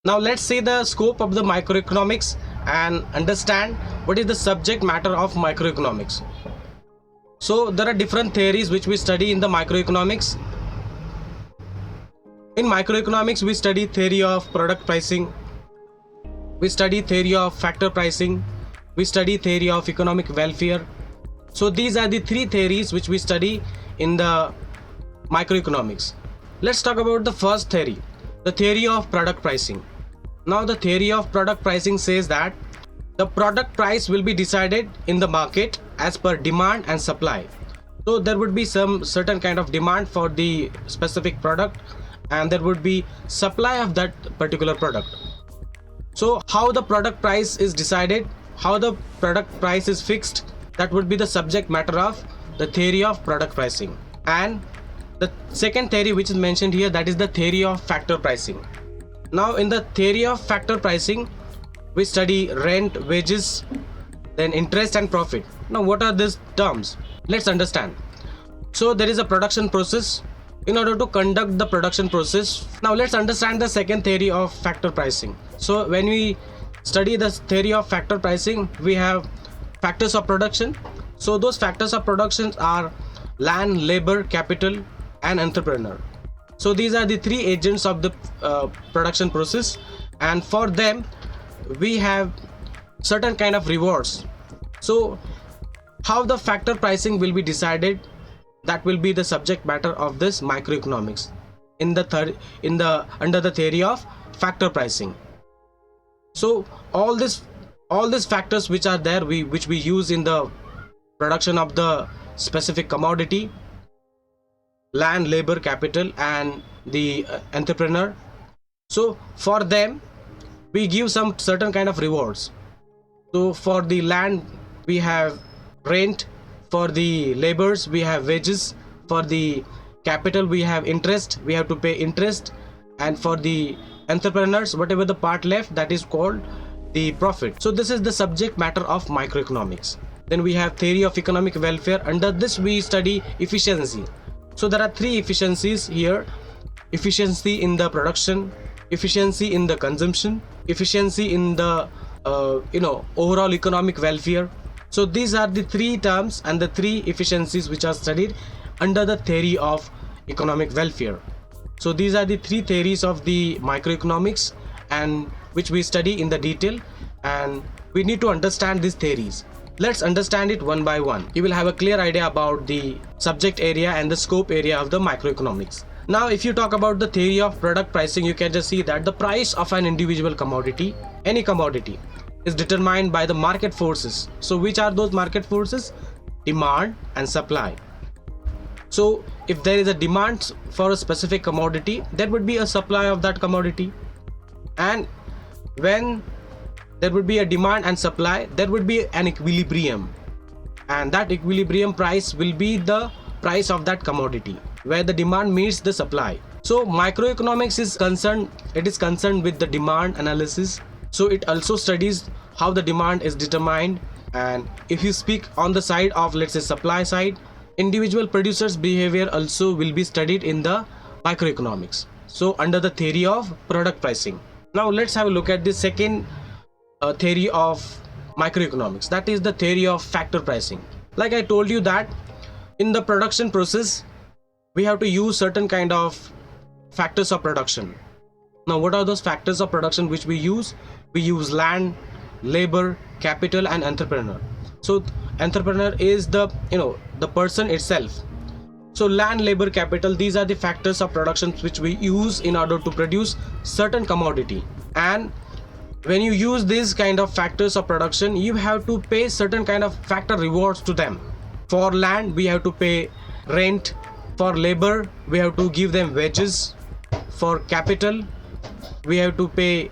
Now let's see the scope of the microeconomics and understand what is the subject matter of microeconomics. So there are different theories which we study in the microeconomics. In microeconomics we study theory of product pricing, we study theory of factor pricing, we study theory of economic welfare. So these are the three theories which we study in the microeconomics. Let's talk about the first theory, the theory of product pricing. Now the theory of product pricing says that the product price will be decided in the market as per demand and supply. So there would be some certain kind of demand for the specific product and there would be supply of that particular product. So how the product price is decided, how the product price is fixed, that would be the subject matter of the theory of product pricing. And the second theory which is mentioned here, that is the theory of factor pricing. Now in the theory of factor pricing we study rent, wages, then interest and profit. Now what are these terms? Let's understand. So there is a production process. In order to conduct the production process, now let's understand the second theory of factor pricing. So when we study the theory of factor pricing, we have factors of production. So those factors of production are land, labor, capital and entrepreneur. So these are the three agents of the production process, and for them we have certain kind of rewards. So how the factor pricing will be decided, that will be the subject matter of this microeconomics in the under the theory of factor pricing. So all these factors which are there, which we use in the production of the specific commodity, land, labor, capital and the entrepreneur. So for them we give some certain kind of rewards. So for the land we have rent, for the laborers we have wages, for the capital we have interest, we have to pay interest, and for the entrepreneurs whatever the part left, that is called the profit. So this is the subject matter of microeconomics. Then we have theory of economic welfare. Under this we study efficiency. So there are three efficiencies here: efficiency in the production, efficiency in the consumption, efficiency in the overall economic welfare. So these are the three terms and the three efficiencies which are studied under the theory of economic welfare. So these are the three theories of the microeconomics and which we study in the detail, and we need to understand these theories. Let's understand it one by one. You will have a clear idea about the subject area and the scope area of the microeconomics. Now if you talk about the theory of product pricing, you can just see that the price of an individual commodity, any commodity, is determined by the market forces. So which are those market forces? Demand and supply. So if there is a demand for a specific commodity, there would be a supply of that commodity, and when there would be a demand and supply, there would be an equilibrium, and that equilibrium price will be the price of that commodity where the demand meets the supply. So microeconomics is concerned with the demand analysis. So it also studies how the demand is determined, and if you speak on the side of, let's say, supply side, individual producers behavior also will be studied in the microeconomics, so under the theory of product pricing. Now let's have a look at the second theory of microeconomics, that is the theory of factor pricing. Like I told you that in the production process we have to use certain kind of factors of production. Now what are those factors of production which we use? We use land, labor, capital and entrepreneur. So entrepreneur is the person itself. So land, labor, capital, these are the factors of production which we use in order to produce certain commodity. And when you use these kind of factors of production, you have to pay certain kind of factor rewards to them. For land we have to pay rent, for labor we have to give them wages, for capital we have to pay,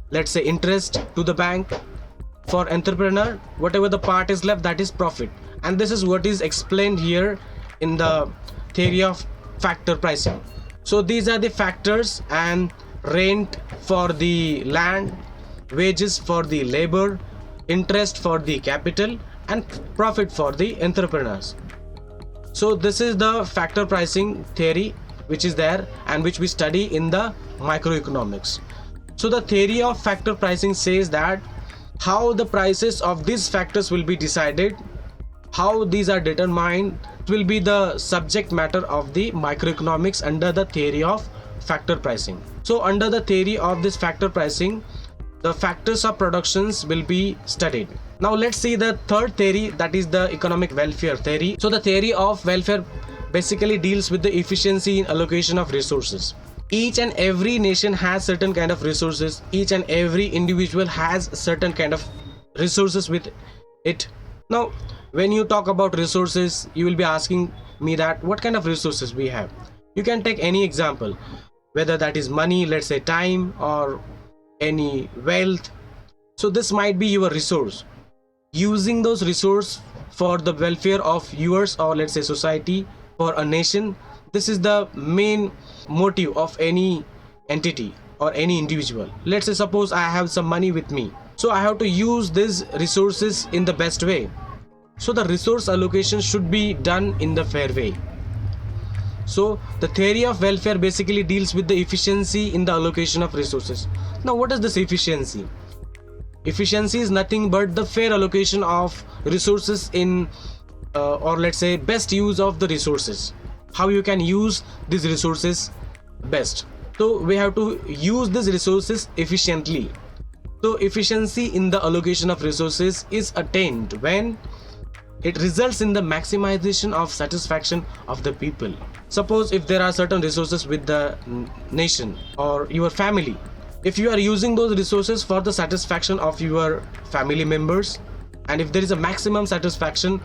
let's say, interest to the bank, for entrepreneur whatever the part is left, that is profit. And this is what is explained here in the theory of factor pricing. So these are the factors, and rent for the land, wages for the labor, interest for the capital and profit for the entrepreneurs. So this is the factor pricing theory which is there and which we study in the microeconomics. So the theory of factor pricing says that how the prices of these factors will be decided, how these are determined, will be the subject matter of the microeconomics under the theory of factor pricing. So under the theory of this factor pricing, the factors of productions will be studied. Now let's see the third theory, that is the economic welfare theory. So the theory of welfare basically deals with the efficiency in allocation of resources. Each and every nation has certain kind of resources. Each and every individual has certain kind of resources with it. Now when you talk about resources, you will be asking me that what kind of resources we have. You can take any example, whether that is money, let's say time, or any wealth. So this might be your resource. Using those resources for the welfare of yours, or let's say society, for a nation, this is the main motive of any entity or any individual. Let's say suppose I have some money with me, so I have to use these resources in the best way. So the resource allocation should be done in the fair way. So the theory of welfare basically deals with the efficiency in the allocation of resources. Now what is this efficiency? Efficiency is nothing but the fair allocation of resources in or let's say best use of the resources. How you can use these resources best. So we have to use these resources efficiently. So efficiency in the allocation of resources is attained when it results in the maximization of satisfaction of the people. Suppose if there are certain resources with the nation or your family, if you are using those resources for the satisfaction of your family members, and if there is a maximum satisfaction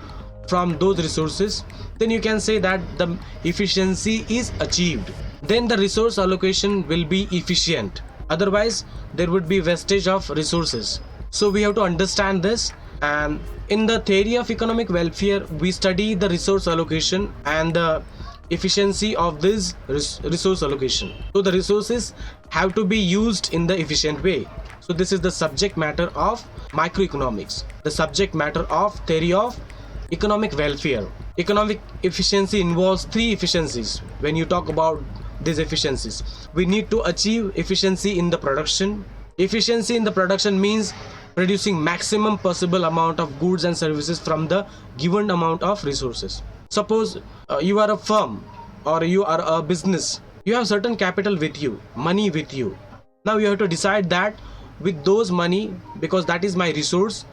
from those resources, then you can say that the efficiency is achieved. Then the resource allocation will be efficient. Otherwise there would be wastage of resources. So we have to understand this. And in the theory of economic welfare, we study the resource allocation and the efficiency of this resource allocation. So the resources have to be used in the efficient way. So this is the subject matter of microeconomics, the subject matter of theory of economic welfare. Economic efficiency involves three efficiencies. When you talk about these efficiencies, we need to achieve efficiency in the production. Efficiency in the production means producing maximum possible amount of goods and services from the given amount of resources. Suppose you are a firm or you are a business, you have certain capital with you, money with you. Now you have to decide that with those money, because that is my resource,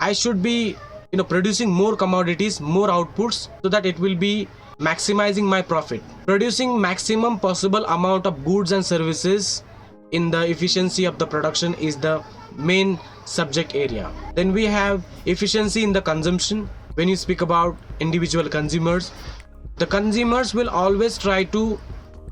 I should be producing more commodities, more outputs, so that it will be maximizing my profit. Producing maximum possible amount of goods and services in the efficiency of the production is the main subject area. Then we have efficiency in the consumption. When you speak about individual consumers, the consumers will always try to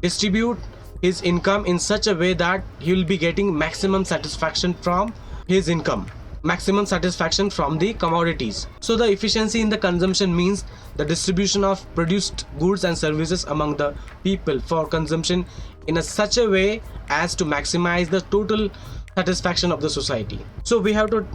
distribute his income in such a way that he will be getting maximum satisfaction from his income, maximum satisfaction from the commodities. So the efficiency in the consumption means the distribution of produced goods and services among the people for consumption in a such a way as to maximize the total satisfaction of the society. So we have to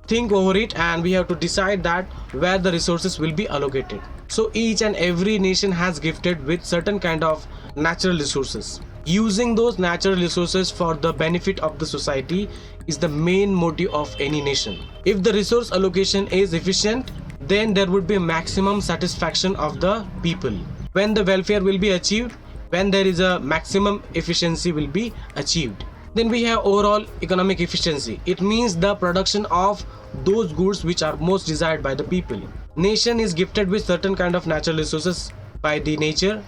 think over it and we have to decide that where the resources will be allocated. So each and every nation has gifted with certain kind of natural resources. Using those natural resources for the benefit of the society is the main motive of any nation. If the resource allocation is efficient, then there would be a maximum satisfaction of the people. When the welfare will be achieved, when there is a maximum efficiency will be achieved. Then we have overall economic efficiency. It means the production of those goods which are most desired by the people. Nation is gifted with certain kind of natural resources by the nature,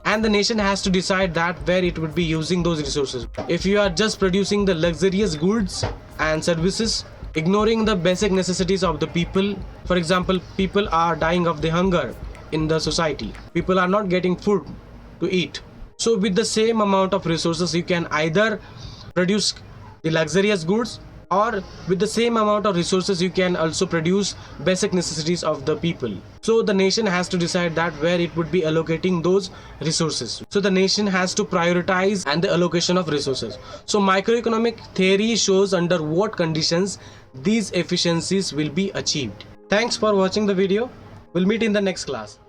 and the nation has to decide that where it would be using those resources. If you are just producing the luxurious goods and services, ignoring the basic necessities of the people, for example, people are dying of the hunger in the society, people are not getting food to eat. So with the same amount of resources, you can either produce the luxurious goods, or with the same amount of resources you can also produce basic necessities of the people. So the nation has to decide that where it would be allocating those resources. So the nation has to prioritize and the allocation of resources. So microeconomic theory shows under what conditions these efficiencies will be achieved. Thanks for watching the video. We'll meet in the next class.